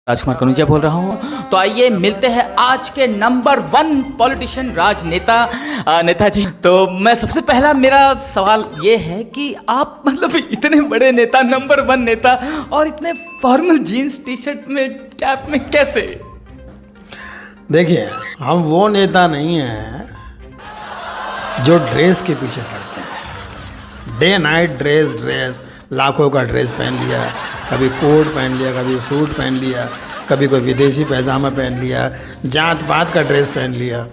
राजकुमार कनुजिया बोल रहा हूँ। तो आइए मिलते हैं आज के नंबर 1 पॉलिटिशियन राजनेता नेताजी। तो मैं सबसे पहला मेरा सवाल ये है कि आप मतलब इतने बड़े नेता, नंबर 1 नेता, और इतने फॉर्मल जीन्स टी शर्ट में कैप में कैसे? देखिए, हम वो नेता नहीं हैं जो ड्रेस के पीछे पड़ते हैं। डे नाइट ड्रेस, लाखों का ड्रेस पहन लिया, कभी कोट पहन लिया, कभी सूट पहन लिया, कभी कोई विदेशी पैजामा पहन लिया, जात पात का ड्रेस पहन लिया।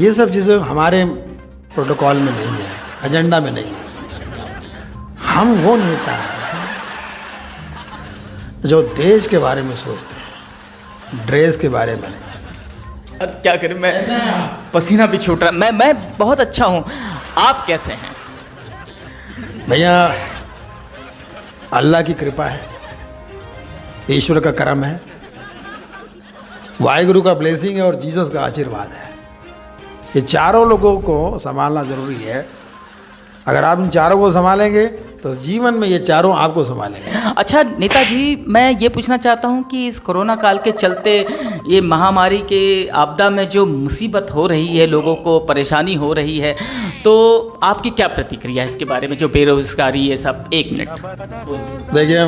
ये सब चीज़ें हमारे प्रोटोकॉल में नहीं है, एजेंडा में नहीं है। हम वो नेता हैं जो देश के बारे में सोचते हैं, ड्रेस के बारे में नहीं। अब क्या करें, मैं पसीना भी छूट रहा। मैं बहुत अच्छा हूँ। आप कैसे हैं? भैया, अल्लाह की कृपा है, ईश्वर का करम है, वाहिगुरु का ब्लेसिंग है और जीसस का आशीर्वाद है। ये चारों लोगों को संभालना ज़रूरी है। अगर आप इन चारों को संभालेंगे तो जीवन में ये चारों आपको संभालेंगे। अच्छा नेताजी, मैं ये पूछना चाहता हूँ कि इस कोरोना काल के चलते, ये महामारी के आपदा में जो मुसीबत हो रही है, लोगों को परेशानी हो रही है, तो आपकी क्या प्रतिक्रिया है इसके बारे में, जो बेरोजगारी ये सब? 1 मिनट। देखिए,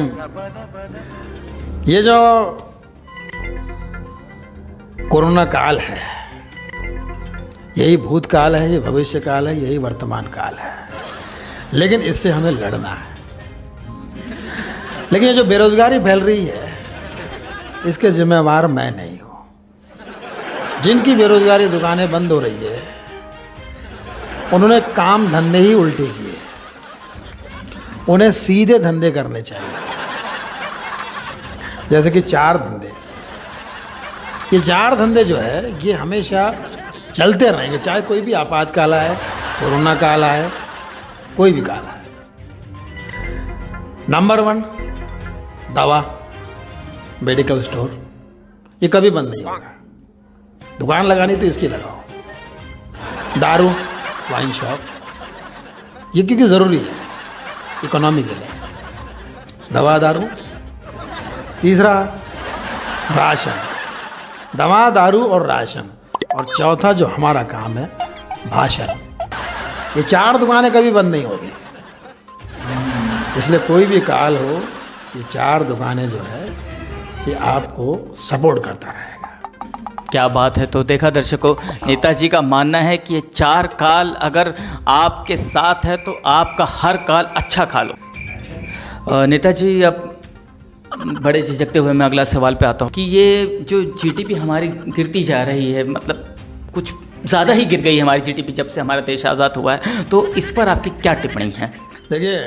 ये जो कोरोना काल है, यही भूतकाल है, ये भविष्य काल है, यही वर्तमान काल है, लेकिन इससे हमें लड़ना है। लेकिन ये जो बेरोजगारी फैल रही है, इसके जिम्मेवार मैं नहीं हूँ। जिनकी बेरोजगारी दुकानें बंद हो रही है, उन्होंने काम धंधे ही उल्टे किए। उन्हें सीधे धंधे करने चाहिए, जैसे कि 4 धंधे। ये 4 धंधे जो है, ये हमेशा चलते रहेंगे, चाहे कोई भी आपातकाल आए, कोरोना काल आए, कोई भी काल आए। नंबर 1, दवा, मेडिकल स्टोर, ये कभी बंद नहीं होगा। दुकान लगानी तो इसकी लगाओ। दारू, वाइन शॉप, ये क्योंकि ज़रूरी है इकोनॉमी के लिए, दवा दारू। तीसरा, राशन, दवा दारू और राशन। और चौथा जो हमारा काम है, भाषण। ये 4 दुकानें कभी बंद नहीं होगी। इसलिए कोई भी काल हो, ये 4 दुकानें जो है, ये आपको सपोर्ट करता रहेगा। क्या बात है। तो देखा दर्शकों, नेताजी का मानना है कि ये 4 काल अगर आपके साथ है तो आपका हर काल अच्छा काल हो। नेताजी, अब बड़े झिझकते हुए मैं अगला सवाल पे आता हूँ कि ये जो जीडीपी हमारी गिरती जा रही है, मतलब कुछ ज़्यादा ही गिर गई है हमारी जीडीपी जब से हमारा देश आज़ाद हुआ है, तो इस पर आपकी क्या टिप्पणी है? देखिए,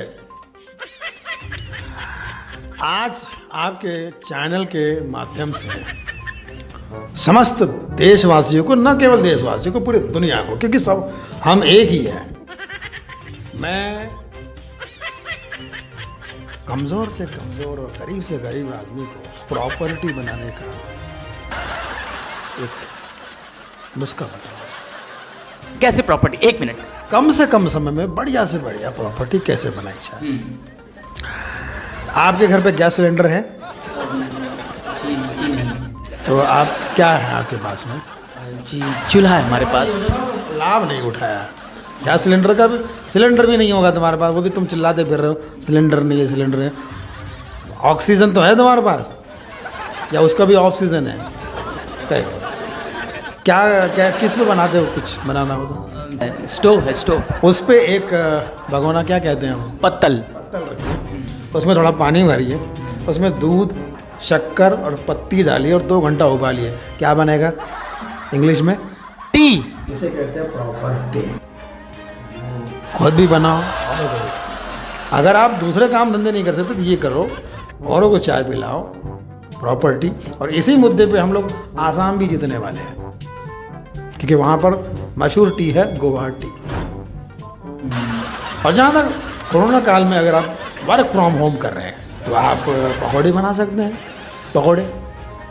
आज आपके चैनल के माध्यम से समस्त देशवासियों को, न केवल देशवासियों को, पूरी दुनिया को, क्योंकि सब हम एक ही हैं, मैं कमज़ोर से कमज़ोर और गरीब से गरीब आदमी को प्रॉपर्टी बनाने का एक नुस्खा बताऊँ। कैसे प्रॉपर्टी? 1 मिनट। कम से कम समय में बढ़िया से बढ़िया प्रॉपर्टी कैसे बनाई जाए। आपके घर पे गैस सिलेंडर है? तो आप, क्या है आपके पास में? जी, चूल्हा है हमारे पास। लाभ नहीं उठाया। गैस सिलेंडर का भी, सिलेंडर भी नहीं होगा तुम्हारे पास, वो भी तुम चिल्लाते फिर रहे हो सिलेंडर नहीं है, सिलेंडर है। ऑक्सीजन तो है तुम्हारे पास, या उसका भी ऑफ सीजन है? क्या किस पे बनाते हो? कुछ बनाना हो तो स्टोव है, स्टोव। उस पे एक भगोना, क्या कहते हैं हम, पत्तल रखिए, उसमें थोड़ा पानी भरिए, उसमें दूध, शक्कर और पत्ती डालिए और 2 घंटा उबालिए। क्या बनेगा इंग्लिश में? टी। इसे कहते हैं प्रॉपर्टी। खुद भी बनाओ, औरों को भी। अगर आप दूसरे काम धंधे नहीं कर सकते तो ये करो, औरों को चाय पिलाओ, प्रॉपर्टी। और इसी मुद्दे पे हम लोग आसाम भी जीतने वाले हैं, क्योंकि वहाँ पर मशहूर टी है गोवा टी। और जहाँ तक कोरोना काल में अगर आप वर्क फ्रॉम होम कर रहे हैं तो आप पकौड़े बना सकते हैं। पकौड़े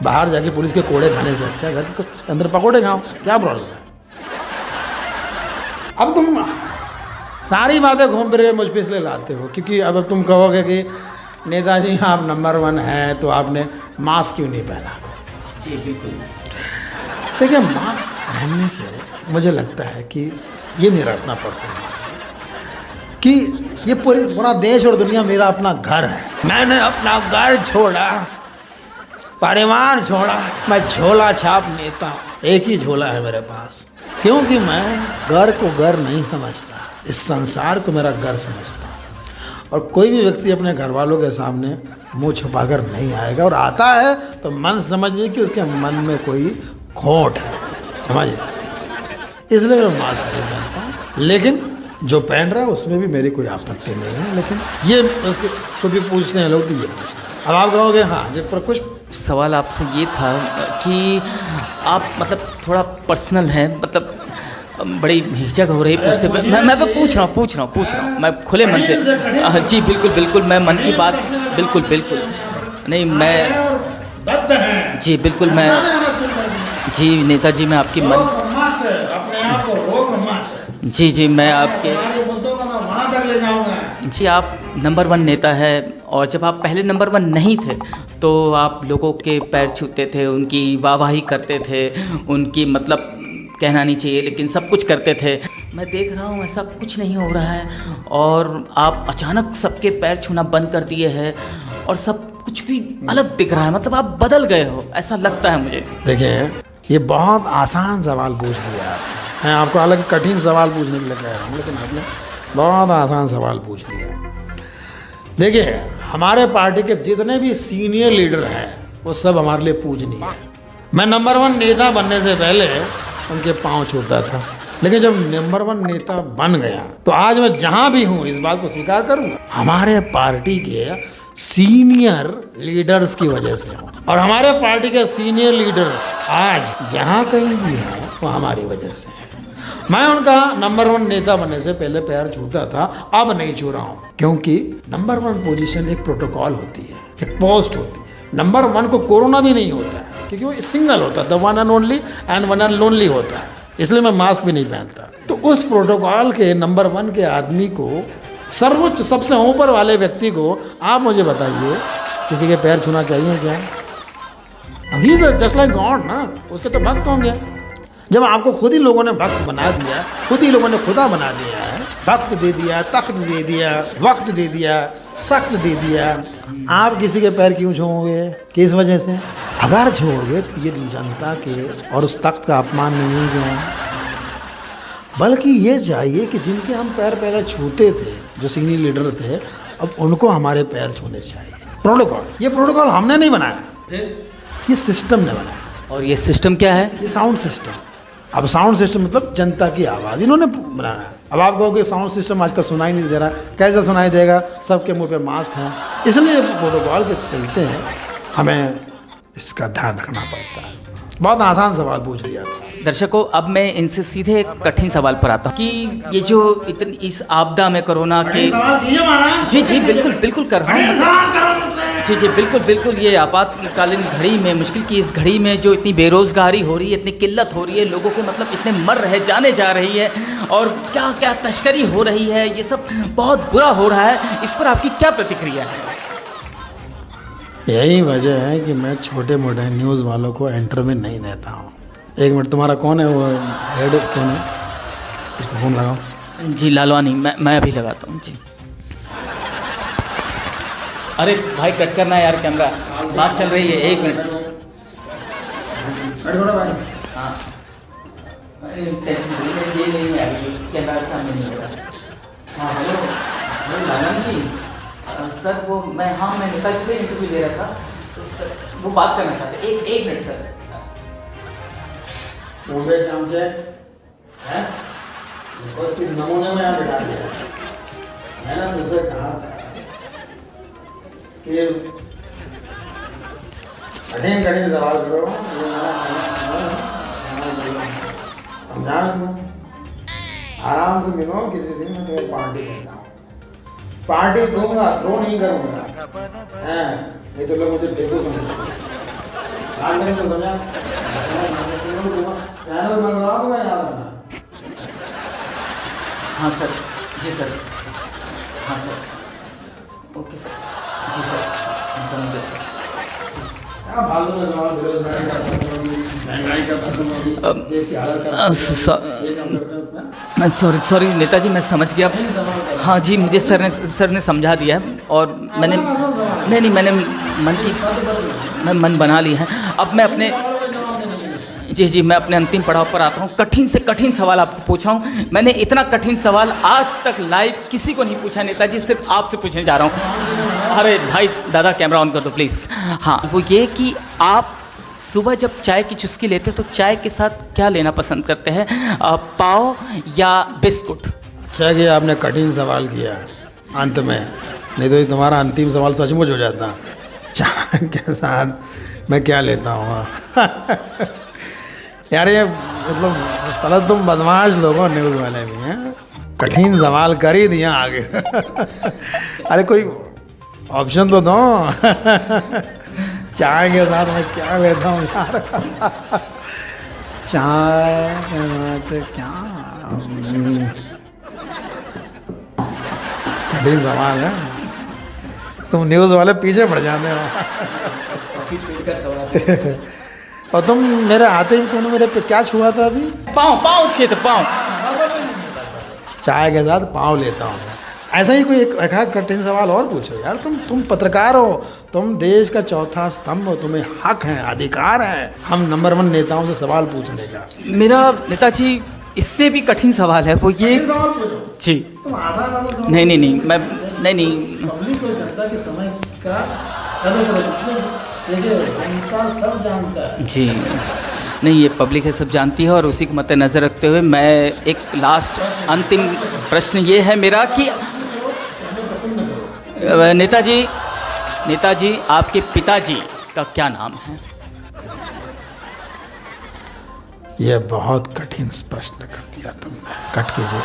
बाहर जाके पुलिस के कोड़े खाने से अच्छा घर के अंदर पकौड़े खाओ, क्या प्रॉब्लम है? अब तुम सारी बातें घूम फिर के मुझ पर इसलिए लाते हो क्योंकि अब तुम कहोगे कि नेताजी आप नंबर 1 हैं तो आपने मास्क क्यों नहीं पहना? जी बिल्कुल। देखिए, मास्क पहनने से मुझे लगता है कि ये मेरा अपना पर्सनल है कि ये पूरा देश और दुनिया मेरा अपना घर है। मैंने अपना घर छोड़ा, परिवार छोड़ा, मैं झोला छाप नेता हूँ। एक ही झोला है मेरे पास, क्योंकि मैं घर को घर नहीं समझता, इस संसार को मेरा घर समझता हूँ। और कोई भी व्यक्ति अपने घर वालों के सामने मुंह छुपाकर नहीं आएगा, और आता है तो मन समझिए कि उसके मन में कोई खोट है, समझिए। इसलिए मैं मास्क नहीं पहनता हूँ, लेकिन जो पहन रहा है उसमें भी मेरी कोई आपत्ति नहीं है। लेकिन ये उसके को भी पूछते हैं लोग, तो ये पूछते हैं। अब आप कहोगे हाँ जी, पर कुछ सवाल आपसे ये था कि आप मतलब थोड़ा पर्सनल है, मतलब बड़ी हिचक हो रही पूछते। मैं पूछ रहा हूँ मैं खुले मन से। जी बिल्कुल, मैं मन की बात बिल्कुल नहीं, मैं जी बिल्कुल, मैं जी नेताजी, मैं आपकी मन अपने आप को रोक मत। जी मैं आपके मुद्दों का मैं वहाँ तक ले जाऊँगा। जी, आप नंबर 1 नेता है, और जब आप पहले नंबर 1 नहीं थे तो आप लोगों के पैर छूते थे, उनकी वाहवाही करते थे, उनकी मतलब कहना नहीं चाहिए लेकिन सब कुछ करते थे। मैं देख रहा हूँ ऐसा कुछ नहीं हो रहा है, और आप अचानक सबके पैर छूना बंद कर दिए हैं, और सब कुछ भी अलग दिख रहा है, मतलब आप बदल गए हो, ऐसा लगता है मुझे। देखिए, ये बहुत आसान सवाल पूछ लिया आप। मैं आपको हालांकि कठिन सवाल पूछने के लिए कह रहा हूँ, लेकिन आपने बहुत आसान सवाल पूछ लिया। देखिए, हमारे पार्टी के जितने भी सीनियर लीडर हैं वो सब हमारे लिए पूजनीय है। मैं नंबर 1 नेता बनने से पहले उनके पाँव छूता था, लेकिन जब नंबर 1 नेता बन गया तो आज मैं जहाँ भी हूँ इस बात को स्वीकार करूँगा, हमारे पार्टी के सीनियर लीडर्स की वजह से हूँ। और हमारे पार्टी के सीनियर लीडर्स आज जहाँ कहीं भी हैं वो हमारी वजह से हैं। मैं उनका नंबर 1 नेता बनने से पहले पैर छूता था, अब नहीं छू रहा हूँ, क्योंकि नंबर 1 पोजीशन एक प्रोटोकॉल होती है, एक पोस्ट होती है। नंबर 1 को कोरोना भी नहीं होता है, क्योंकि वो सिंगल होता है, the one and only and one and lonely होता है, इसलिए मैं मास्क भी नहीं पहनता। तो उस प्रोटोकॉल के नंबर 1 के आदमी को, सर्वोच्च सबसे ऊपर वाले व्यक्ति को, आप मुझे बताइए किसी के पैर छूना चाहिए क्या? अभी जस्ट लाइक गॉड ना, उसके तो भक्त होंगे। जब आपको खुद ही लोगों ने भक्त बना दिया, खुद ही लोगों ने खुदा बना दिया है, भक्त दे दिया, तख्त दे दिया, वक्त दे दिया, सख्त दे दिया, आप किसी के पैर क्यों छूओगे? किस वजह से? अगर छूओगे तो ये जनता के और उस तख्त का अपमान नहीं है क्या? बल्कि ये चाहिए कि जिनके हम पैर पहले छूते थे, जो सीनियर लीडर थे, अब उनको हमारे पैर छूने चाहिए। प्रोटोकॉल, ये प्रोटोकॉल हमने नहीं बनाया, ये सिस्टम ने बनाया। और ये सिस्टम क्या है? ये साउंड सिस्टम। अब साउंड सिस्टम मतलब जनता की आवाज़ इन्होंने बनाया है। अब आप कहोगे साउंड सिस्टम आजकल सुनाई नहीं दे रहा, कैसे सुनाई देगा? सबके मुंह पे मास्क है, इसलिए प्रोटोकॉल के चलते हैं हमें इसका ध्यान रखना पड़ता है। बहुत आसान सवाल पूछ लिया आपसे। दर्शकों, अब मैं इनसे सीधे एक कठिन सवाल पर आता हूँ कि ये जो इतनी इस आपदा में कोरोना के जी बिल्कुल कर रहा हूँ। जी बिल्कुल, ये आपातकालीन घड़ी में, मुश्किल की इस घड़ी में जो इतनी बेरोजगारी हो रही है, इतनी किल्लत हो रही है, लोगों के मतलब इतने मर रहे, जाने जा रही है, और क्या क्या तस्करी हो रही है, ये सब बहुत बुरा हो रहा है, इस पर आपकी क्या प्रतिक्रिया है? यही वजह है कि मैं छोटे मोटे न्यूज़ वालों को इंटरव्यू नहीं देता हूँ। एक मिनट, तुम्हारा कौन है वो हेड, कौन है? उसको फ़ोन लगाओ। जी लालवानी, मैं अभी लगाता हूँ जी। अरे भाई कट करना यार कैमरा, बात चल रही है, 1 मिनट। हाँ, ये नहीं है, कैमरा के सामने नहीं होगा। हाँ हेलो लालन जी, सर वो मैं नेताजी पे इंटरव्यू ले रहा था, तो सर वो बात करना चाहते। एक मिनट सर। मुंबई चमचे हैं, बस किस नमूने में यहाँ बिठा दिया। मैंने तुझसे कहा कि कठिन सवाल करो, समझा तुम, आराम से मिलो, किसी दिन मैं तुम्हें पार्टी देता हूँ, पार्टी दूंगा, थ्रो नहीं करूँगा, हैं? नहीं तो लोग मुझे बेवकूफ़ समझेंगे। आज नहीं तो समझा, चैनल मंगवा दूंगा, याद रखना। हाँ सर, जी सर, हाँ सर, ओके सर। जी सर, मैं समझ गया सर। क्या फालतू में सवाल, बेरोजगारी का खत्म होगी, महंगाई का खत्म होगी, देश की हालत का ये काम करते हैं। सॉरी नेताजी, मैं समझ गया। हाँ जी, मुझे सर ने समझा दिया है और मैंने मैंने मन बना लिया है। अब मैं अपने जी मैं अपने अंतिम पड़ाव पर आता हूँ। कठिन से कठिन सवाल आपको पूछा हूँ। मैंने इतना कठिन सवाल आज तक लाइव किसी को नहीं पूछा नेताजी, सिर्फ आपसे पूछने जा रहा हूँ। अरे भाई दादा, कैमरा ऑन कर दो प्लीज़। हाँ, वो ये कि आप सुबह जब चाय की चुस्की लेते हो तो चाय के साथ क्या लेना पसंद करते हैं, पाव या बिस्कुट? अच्छा कि आपने कठिन सवाल किया अंत में, नहीं तो ये तुम्हारा अंतिम सवाल सचमुच हो जाता। चाय के साथ मैं क्या लेता हूँ? यार ये मतलब साला तुम बदमाश लोगों न्यूज़ वाले भी हैं, कठिन सवाल कर ही दिया आगे। अरे कोई ऑप्शन तो दो। चाय के साथ मैं क्या लेता हूँ यार? चाय के साथ क्या? कठिन सवाल है, तुम न्यूज़ वाले पीछे पड़ जाते हो। और तुम मेरे आते ही तुमने मेरे पे क्या छुआ था अभी? पाँव छे तो पाँव। चाय के साथ पाँव लेता हूँ। ऐसा ही कोई एक आध कठिन सवाल और पूछो यार। तुम पत्रकार हो, तुम देश का चौथा स्तंभ हो, तुम्हें हक है, अधिकार है हम नंबर 1 नेताओं से सवाल पूछने का। मेरा नेताजी इससे भी कठिन सवाल है, वो ये जी। तुम आसान नहीं मैं नहीं पब्लिक को जनता के समय का कदर करो, इसलिए देखिए जनता सब जानता है। जी नहीं, ये पब्लिक है, सब जानती है। और उसी को मद्देनज़र रखते हुए मैं एक लास्ट अंतिम प्रश्न ये है मेरा कि नेताजी आपके पिताजी का क्या नाम है? यह बहुत कठिन प्रश्न कर दिया तुमने, कट कीजिए।